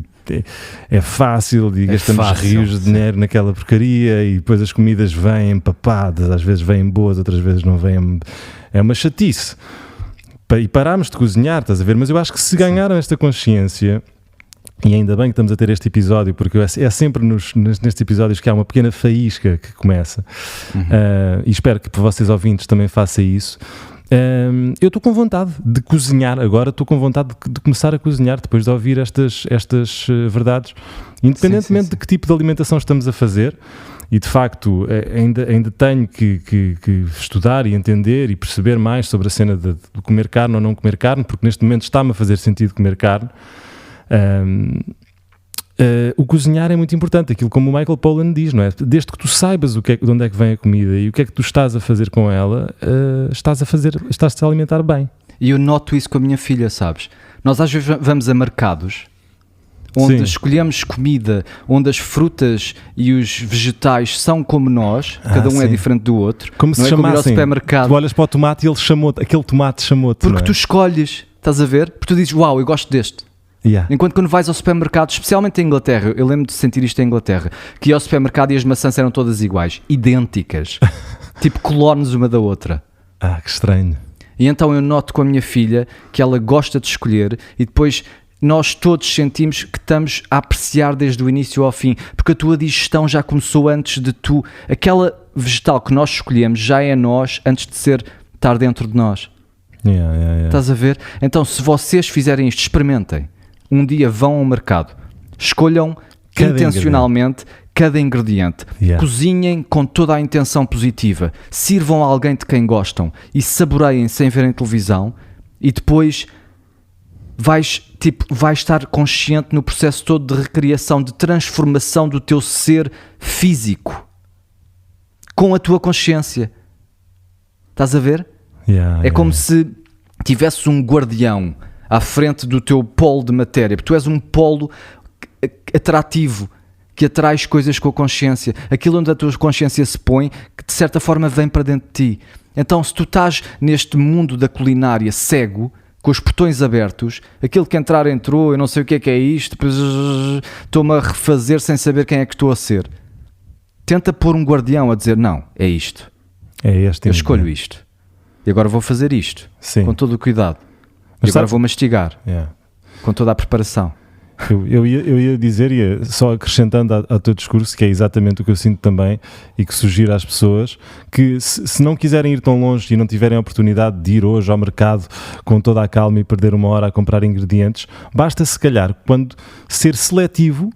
é fácil e gastamos rios de dinheiro naquela porcaria e depois as comidas vêm empapadas, às vezes vêm boas, outras vezes não vêm, é uma chatice e parámos de cozinhar, estás a ver? Mas eu acho que se ganharam esta consciência, e ainda bem que estamos a ter este episódio, porque é sempre nestes episódios que há uma pequena faísca que começa, e espero que para vocês ouvintes também faça isso. Eu estou com vontade de cozinhar agora, estou com vontade de começar a cozinhar depois de ouvir estas verdades, independentemente de que tipo de alimentação estamos a fazer. E de facto ainda tenho que estudar e entender e perceber mais sobre a cena de comer carne ou não comer carne, porque neste momento está-me a fazer sentido comer carne. O cozinhar é muito importante, aquilo como o Michael Pollan diz, não é? Desde que tu saibas de onde é que vem a comida e o que é que tu estás a fazer com ela, estás-te a alimentar bem. E eu noto isso com a minha filha, sabes? Nós às vezes vamos a mercados onde escolhemos comida, onde as frutas e os vegetais são como nós, cada um é diferente do outro. Como se chamassem, ao supermercado. Tu olhas para o tomate e ele aquele tomate chamou-te. Porque tu escolhes, estás a ver? Porque tu dizes, uau, eu gosto deste. Enquanto quando vais ao supermercado, especialmente em Inglaterra, eu lembro de sentir isto em Inglaterra, que ia ao supermercado e as maçãs eram todas iguais, idênticas, tipo clones uma da outra. Que estranho. E então eu noto com a minha filha que ela gosta de escolher e depois nós todos sentimos que estamos a apreciar desde o início ao fim, porque a tua digestão já começou antes de tu, aquela vegetal que nós escolhemos já é nós antes de estar dentro de nós. Estás a ver? Então se vocês fizerem isto, experimentem. Um dia vão ao mercado, escolham intencionalmente cada ingrediente, cozinhem com toda a intenção positiva, sirvam a alguém de quem gostam e saboreiem sem verem televisão, e depois vais estar consciente no processo todo de recriação, de transformação do teu ser físico com a tua consciência. Estás a ver? É como se tivesses um guardião à frente do teu polo de matéria, porque tu és um polo atrativo, que atrais coisas com a consciência, aquilo onde a tua consciência se põe, que de certa forma vem para dentro de ti. Então se tu estás neste mundo da culinária cego, com os portões abertos, aquilo que entrar entrou, eu não sei o que é isto, depois estou-me a refazer sem saber quem é que estou a ser. Tenta pôr um guardião a dizer, não, é isto. Eu escolho isto. E agora vou fazer isto. Com todo o cuidado. E agora vou mastigar. Com toda a preparação. Eu ia dizer, só acrescentando ao teu discurso, que é exatamente o que eu sinto também e que sugiro às pessoas, que se não quiserem ir tão longe e não tiverem a oportunidade de ir hoje ao mercado com toda a calma e perder 1 hora a comprar ingredientes, basta se calhar ser seletivo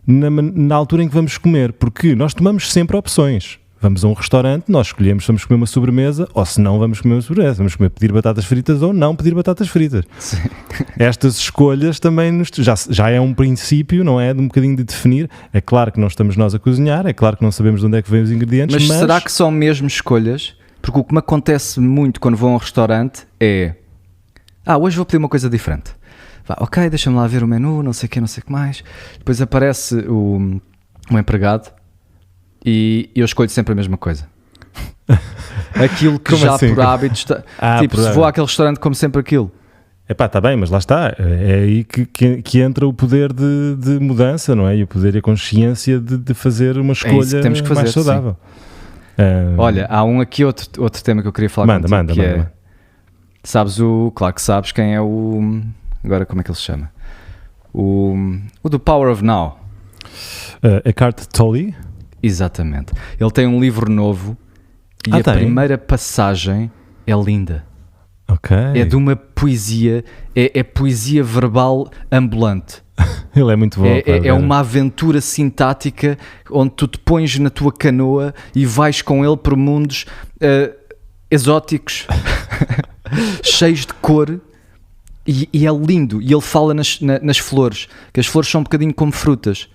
na altura em que vamos comer, porque nós tomamos sempre opções. Vamos a um restaurante, nós escolhemos se vamos comer uma sobremesa ou se não vamos comer uma sobremesa. Vamos pedir batatas fritas ou não pedir batatas fritas. Sim. Estas escolhas também já é um princípio, não é? De um bocadinho de definir. É claro que não estamos nós a cozinhar, é claro que não sabemos de onde é que vêm os ingredientes, Mas será que são mesmo escolhas? Porque o que me acontece muito quando vou a um restaurante é... hoje vou pedir uma coisa diferente. Ok, deixa-me lá ver o menu, não sei o que mais. Depois aparece o empregado e eu escolho sempre a mesma coisa. Aquilo que Como já assim? por hábito está... tipo, se vou àquele restaurante como sempre aquilo. Está bem, mas lá está. É aí que entra o poder de mudança, não é? E o poder e a consciência de fazer uma escolha isso que temos que fazer, mais saudável. Olha, há outro tema que eu queria falar contigo, manda. Sabes claro que sabes quem é o... Agora, como é que ele se chama? O do Power of Now. Eckhart Tolle. Exatamente. Ele tem um livro novo e a primeira passagem é linda. Ok. É de uma poesia, é poesia verbal ambulante. Ele é muito bom. É uma aventura sintática onde tu te pões na tua canoa e vais com ele por mundos exóticos, cheios de cor. E é lindo. E ele fala nas flores, que as flores são um bocadinho como frutas.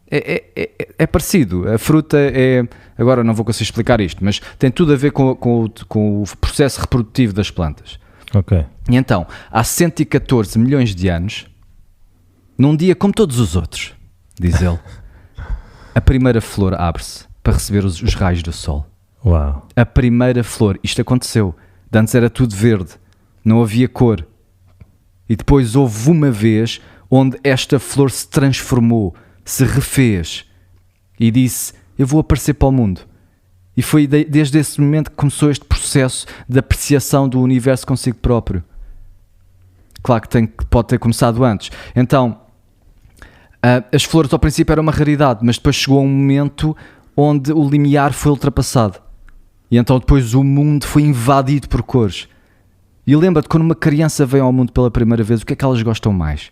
É parecido. A fruta é... Agora não vou conseguir explicar isto, mas tem tudo a ver com o processo reprodutivo das plantas. Ok. E então, há 114 milhões de anos, num dia como todos os outros, diz ele, a primeira flor abre-se para receber os raios do sol. Uau. A primeira flor. Isto aconteceu. De antes era tudo verde. Não havia cor. E depois houve uma vez onde esta flor se transformou, se refez e disse, eu vou aparecer para o mundo. E foi desde esse momento que começou este processo de apreciação do universo consigo próprio. Claro que pode ter começado antes. Então, as flores ao princípio eram uma raridade, mas depois chegou um momento onde o limiar foi ultrapassado. E então depois o mundo foi invadido por cores. E lembra-te, quando uma criança vem ao mundo pela primeira vez, o que é que elas gostam mais?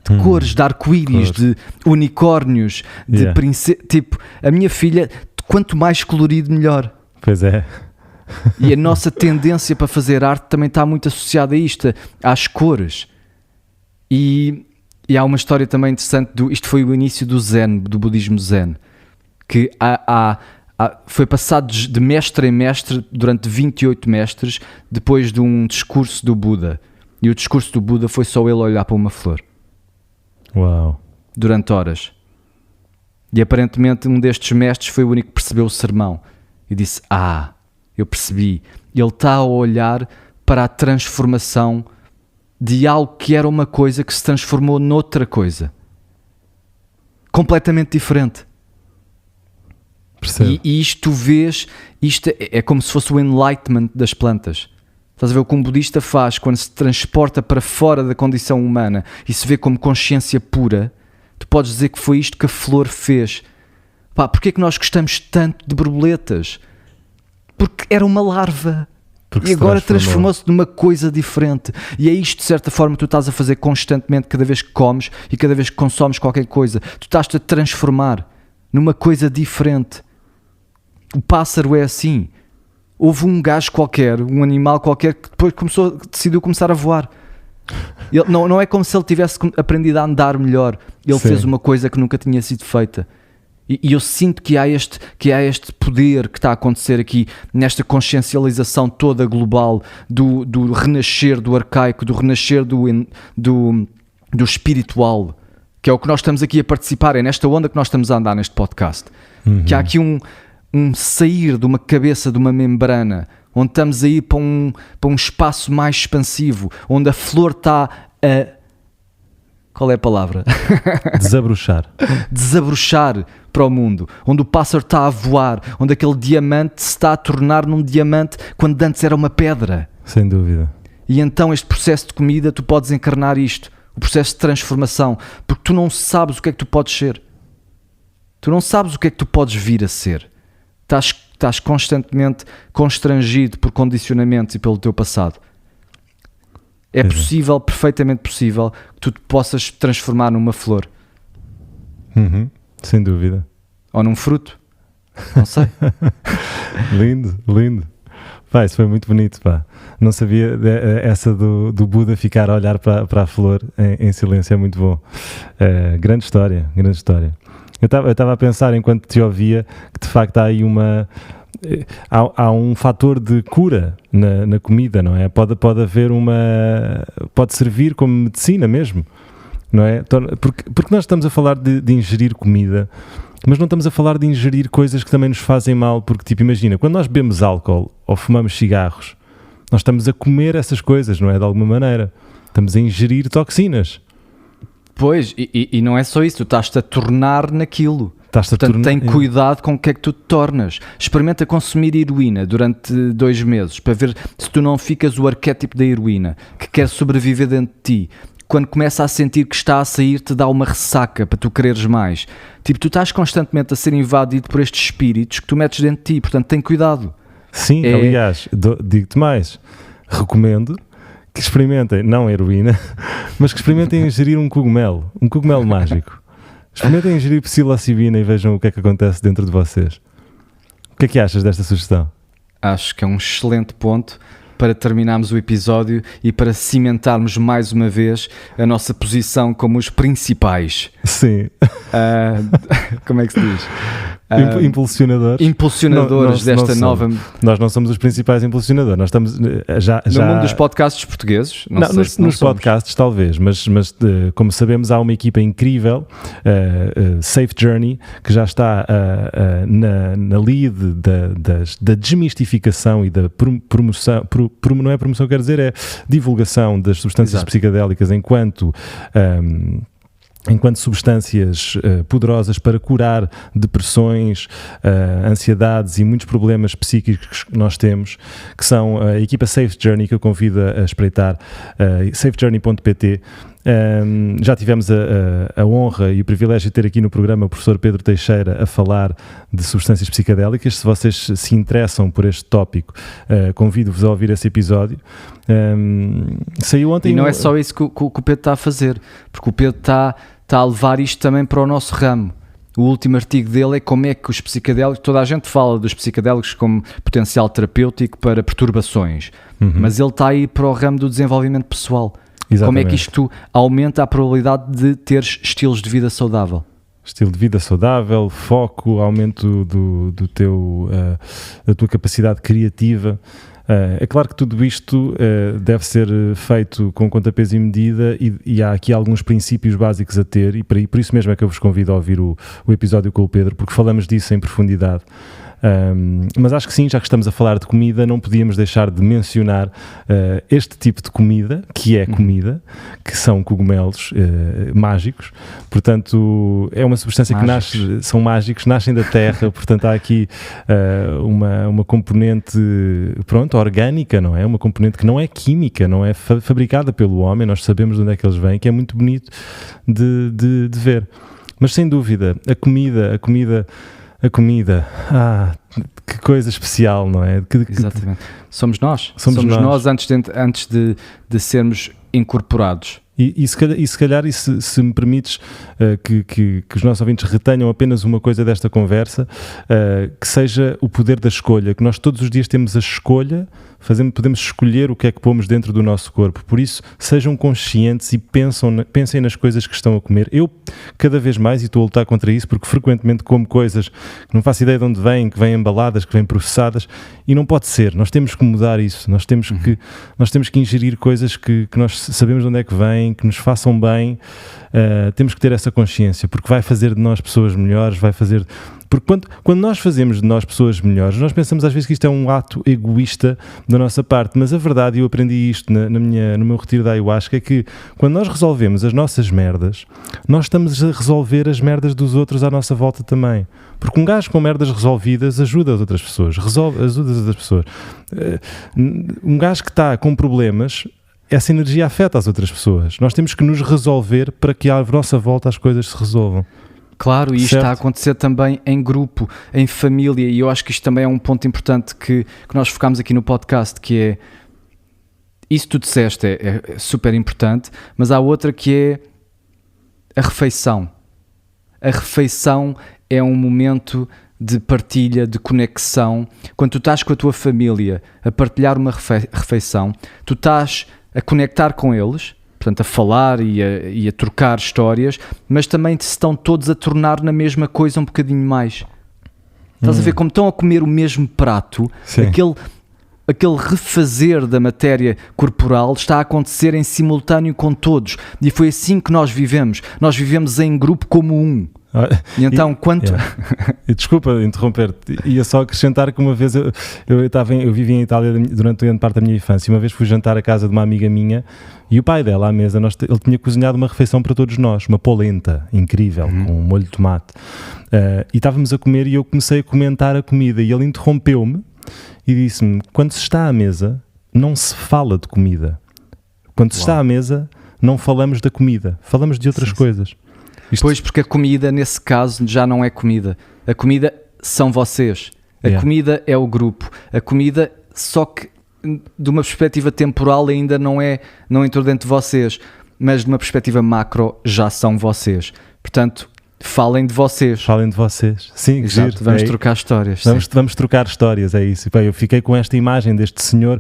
De cores, de arco-íris, de unicórnios, de princesa. Tipo, a minha filha, quanto mais colorido, melhor. Pois é. E a nossa tendência para fazer arte também está muito associada a isto, às cores. E há uma história também interessante, isto foi o início do Zen, do budismo Zen, que foi passado de mestre em mestre durante 28 mestres depois de um discurso do Buda. E o discurso do Buda foi só ele olhar para uma flor. Uau. Durante horas. E aparentemente um destes mestres foi o único que percebeu o sermão e disse, eu percebi, ele está a olhar para a transformação de algo que era uma coisa que se transformou noutra coisa completamente diferente. E isto tu vês, isto é como se fosse o enlightenment das plantas. Estás a ver o que um budista faz quando se transporta para fora da condição humana e se vê como consciência pura. Tu podes dizer que foi isto que a flor fez. Porquê é que nós gostamos tanto de borboletas? Porque era uma larva. E agora transformou-se numa coisa diferente. E é isto, de certa forma, que tu estás a fazer constantemente, cada vez que comes e cada vez que consomes qualquer coisa. Tu estás-te a transformar numa coisa diferente. O pássaro é assim. Houve um gajo qualquer, um animal qualquer, que depois decidiu começar a voar. Ele, não é como se ele tivesse aprendido a andar melhor. Ele fez uma coisa que nunca tinha sido feita. E eu sinto que há este poder que está a acontecer aqui, nesta consciencialização toda global do renascer do arcaico, do renascer do espiritual, que é o que nós estamos aqui a participar, é nesta onda que nós estamos a andar neste podcast. Que há aqui um sair de uma cabeça, de uma membrana, onde estamos a ir para um espaço mais expansivo, onde a flor está a... Qual é a palavra? Desabrochar. Desabrochar para o mundo, onde o pássaro está a voar, onde aquele diamante se está a tornar num diamante quando antes era uma pedra. Sem dúvida. E então este processo de comida, tu podes encarnar isto, o processo de transformação, porque tu não sabes o que é que tu podes ser. Tu não sabes o que é que tu podes vir a ser. Estás constantemente constrangido por condicionamentos e pelo teu passado. É possível, perfeitamente possível, que tu te possas transformar numa flor. Sem dúvida. Ou num fruto. Não sei. Lindo, lindo. Pá, isso foi muito bonito, pá. Não sabia essa do Buda ficar a olhar para a flor em silêncio, é muito bom. Grande história, grande história. Eu estava a pensar, enquanto te ouvia, que de facto há aí há um fator de cura na comida, não é? Pode haver pode servir como medicina mesmo, não é? Porque nós estamos a falar de ingerir comida, mas não estamos a falar de ingerir coisas que também nos fazem mal, porque, tipo, imagina, quando nós bebemos álcool ou fumamos cigarros, nós estamos a comer essas coisas, não é? De alguma maneira. Estamos a ingerir toxinas. Pois, e não é só isso, tu estás-te a tornar naquilo. Portanto, tem cuidado com o que é que tu te tornas. Experimenta consumir heroína durante 2 meses, para ver se tu não ficas o arquétipo da heroína, que quer sobreviver dentro de ti. Quando começa a sentir que está a sair, te dá uma ressaca para tu quereres mais. Tipo, tu estás constantemente a ser invadido por estes espíritos que tu metes dentro de ti, portanto, tem cuidado. Sim, aliás, digo-te mais, recomendo que experimentem, não heroína, mas que experimentem ingerir um cogumelo mágico. Experimentem ingerir psilocibina e vejam o que é que acontece dentro de vocês. O que é que achas desta sugestão? Acho que é um excelente ponto para terminarmos o episódio e para cimentarmos mais uma vez a nossa posição como os principais. Sim. Como é que se diz? Impulsionadores desta nova... Nós não somos os principais impulsionadores, nós estamos já... No mundo dos podcasts portugueses? Nos podcasts talvez, mas como sabemos há uma equipa incrível, Safe Journey, que já está na lead da desmistificação e da promoção, não é promoção, quer dizer, é divulgação das substâncias psicodélicas enquanto substâncias poderosas para curar depressões, ansiedades e muitos problemas psíquicos que nós temos, que são a equipa Safe Journey, que eu convido a espreitar, safejourney.pt. Já tivemos a honra e o privilégio de ter aqui no programa o professor Pedro Teixeira a falar de substâncias psicodélicas. Se vocês se interessam por este tópico, convido-vos a ouvir esse episódio. Saiu ontem... E não é só isso que o Pedro está a fazer, porque o Pedro está a levar isto também para o nosso ramo. O último artigo dele é como é que os psicodélicos... Toda a gente fala dos psicodélicos como potencial terapêutico para perturbações, mas ele está aí para o ramo do desenvolvimento pessoal. Exatamente. Como é que isto aumenta a probabilidade de teres estilos de vida saudável? Estilo de vida saudável, foco, aumento da tua capacidade criativa. É claro que tudo isto deve ser feito com conta, peso e medida, e há aqui alguns princípios básicos a ter, e por isso mesmo é que eu vos convido a ouvir o episódio com o Pedro, porque falamos disso em profundidade. Mas acho que sim, já que estamos a falar de comida, não podíamos deixar de mencionar este tipo de comida, que é comida, que são cogumelos mágicos. Portanto, é uma substância que são mágicos, nascem da terra. Portanto, há aqui uma componente, orgânica, não é? Uma componente que não é química, não é fabricada pelo homem, nós sabemos de onde é que eles vêm, que é muito bonito de ver. Mas sem dúvida, a comida, que coisa especial, não é? Exatamente. Somos nós antes de sermos incorporados. E se calhar, se me permites que os nossos ouvintes retenham apenas uma coisa desta conversa, que seja o poder da escolha, que nós todos os dias temos a escolha, podemos escolher o que é que pomos dentro do nosso corpo. Por isso, sejam conscientes e pensem nas coisas que estão a comer. Eu, cada vez mais, e estou a lutar contra isso, porque frequentemente como coisas que não faço ideia de onde vêm, que vêm embaladas, que vêm processadas, e não pode ser. Nós temos que mudar isso. Nós temos que ingerir coisas que nós sabemos de onde é que vêm, que nos façam bem. Temos que ter essa consciência, porque vai fazer de nós pessoas melhores, porque quando nós fazemos de nós pessoas melhores, nós pensamos às vezes que isto é um ato egoísta da nossa parte, mas a verdade, eu aprendi isto no meu retiro da ayahuasca, é que quando nós resolvemos as nossas merdas, nós estamos a resolver as merdas dos outros à nossa volta também. Porque um gajo com merdas resolvidas ajuda as outras pessoas, ajuda as outras pessoas. Um gajo que está com problemas, essa energia afeta as outras pessoas. Nós temos que nos resolver para que à nossa volta as coisas se resolvam. Claro, e isto está a acontecer também em grupo, em família, e eu acho que isto também é um ponto importante que nós focamos aqui no podcast, que é, isso que tu disseste é super importante, mas há outra que é a refeição. A refeição é um momento de partilha, de conexão. Quando tu estás com a tua família a partilhar uma refeição, tu estás a conectar com eles, portanto a falar e a trocar histórias, mas também se estão todos a tornar na mesma coisa um bocadinho mais. Estás a ver como estão a comer o mesmo prato, aquele refazer da matéria corporal está a acontecer em simultâneo com todos, e foi assim que nós vivemos em grupo como um. E então, Desculpa interromper-te, ia só acrescentar que uma vez eu vivi em Itália durante grande parte da minha infância, e uma vez fui jantar à casa de uma amiga minha, e o pai dela à mesa, ele tinha cozinhado uma refeição para todos nós, uma polenta incrível, com um molho de tomate, e estávamos a comer e eu comecei a comentar a comida, e ele interrompeu-me e disse-me: quando se está à mesa não se fala de comida, quando se está à mesa não falamos da comida, falamos de outras coisas. Pois, porque a comida nesse caso já não é comida, a comida são vocês, a comida é o grupo, a comida, só que de uma perspectiva temporal ainda não entrou dentro de vocês, mas de uma perspectiva macro já são vocês, portanto falem de vocês. Sim, exato, vamos trocar histórias. Vamos trocar histórias, é isso. Eu fiquei com esta imagem deste senhor,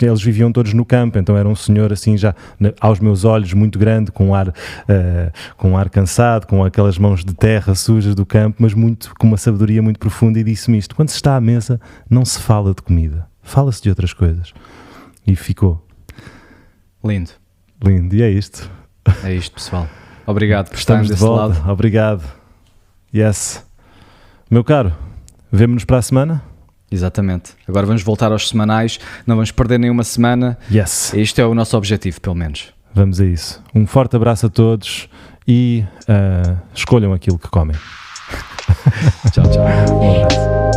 eles viviam todos no campo, então era um senhor assim já, aos meus olhos, muito grande, com um ar cansado, com aquelas mãos de terra sujas do campo, mas com uma sabedoria muito profunda, e disse-me isto: quando se está à mesa não se fala de comida, fala-se de outras coisas. E ficou. Lindo, e é isto. É isto, pessoal. Obrigado por estarmos desse lado. Obrigado. Yes. Meu caro, vemo-nos para a semana? Exatamente. Agora vamos voltar aos semanais, não vamos perder nenhuma semana. Yes. Este é o nosso objetivo, pelo menos. Vamos a isso. Um forte abraço a todos e escolham aquilo que comem. Tchau, tchau. Um abraço.